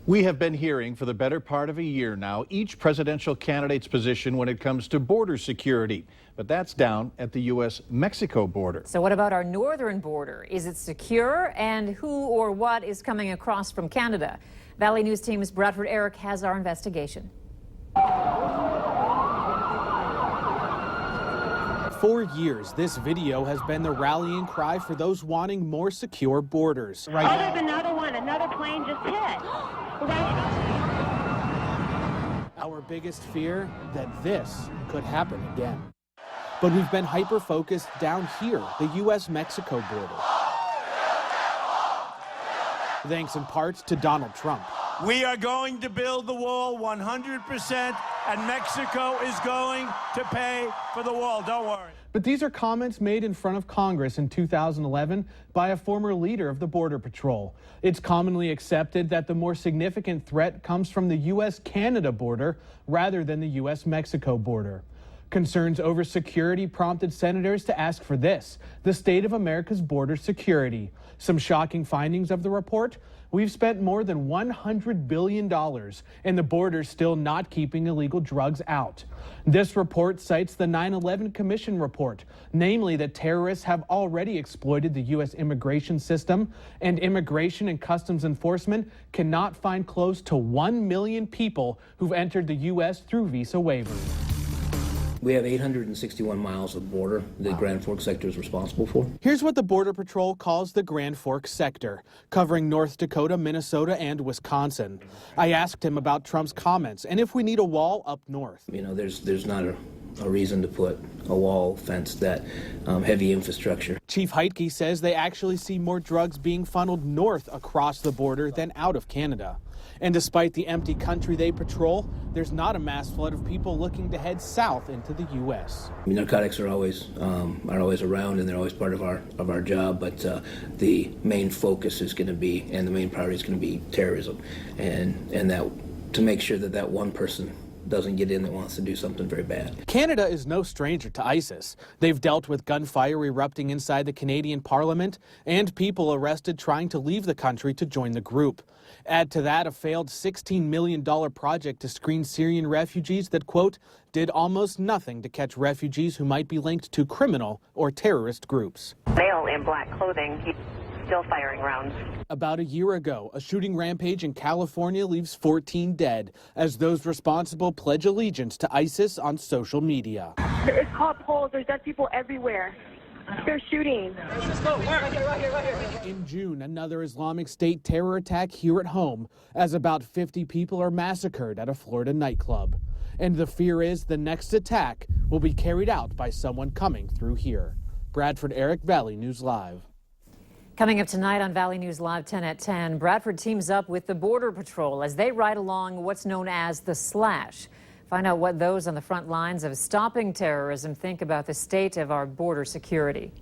We have been hearing for the better part of a year now each presidential candidate's position when it comes to border security. But that's down at the U.S.-Mexico border. So what about our northern border? Is it secure? And who or what is coming across from Canada? Valley News Team's Bradford Eric has our investigation. For years, this video has been the rallying cry for those wanting more secure borders. Oh, there's another one. Another plane just hit. Our biggest fear, that this could happen again. But we've been hyper-focused down here, the U.S.-Mexico border. Thanks in part to Donald Trump. We are going to build the wall 100%, and Mexico is going to pay for the wall. Don't worry. But these are comments made in front of Congress in 2011 by a former leader of the Border Patrol. It's commonly accepted that the more significant threat comes from the U.S.-Canada border rather than the U.S.-Mexico border. Concerns over security prompted senators to ask for this, the state of America's border security. Some shocking findings of the report: we've spent more than $100 billion, and the border's still not keeping illegal drugs out. This report cites the 9/11 Commission report, namely that terrorists have already exploited the U.S. immigration system, and Immigration and Customs Enforcement cannot find close to 1 million people who've entered the U.S. through visa waivers. We have 861 miles of border that Grand Forks sector is responsible for. Here's what the Border Patrol calls the Grand Forks sector, covering North Dakota, Minnesota, and Wisconsin. I asked him about Trump's comments and if we need a wall up north. You know, there's not a reason to put a wall fence that heavy infrastructure. Chief Heitke says they actually see more drugs being funneled north across the border than out of Canada. And despite the empty country they patrol, there's not a mass flood of people looking to head south into the U.S. I mean, narcotics are always around, and they're always part of our job. But the main focus is going to be, and the main priority is going to be terrorism, and that to make sure that that one person doesn't get in that wants to do something very bad. Canada is no stranger to ISIS. They've dealt with gunfire erupting inside the Canadian Parliament and people arrested trying to leave the country to join the group. Add to that a failed $16 million project to screen Syrian refugees that, quote, did almost nothing to catch refugees who might be linked to criminal or terrorist groups. Male in black clothing, he's still firing rounds. About a year ago, a shooting rampage in California leaves 14 dead as those responsible pledge allegiance to ISIS on social media. It's called polls. There's dead people everywhere. They're shooting. In June, another Islamic State terror attack here at home, as about 50 people are massacred at a Florida nightclub. And the fear is the next attack will be carried out by someone coming through here. Bradford Eric, Valley News Live. Coming up tonight on Valley News Live 10 at 10, Bradford teams up with the Border Patrol as they ride along what's known as the Slash. Find out what those on the front lines of stopping terrorism think about the state of our border security.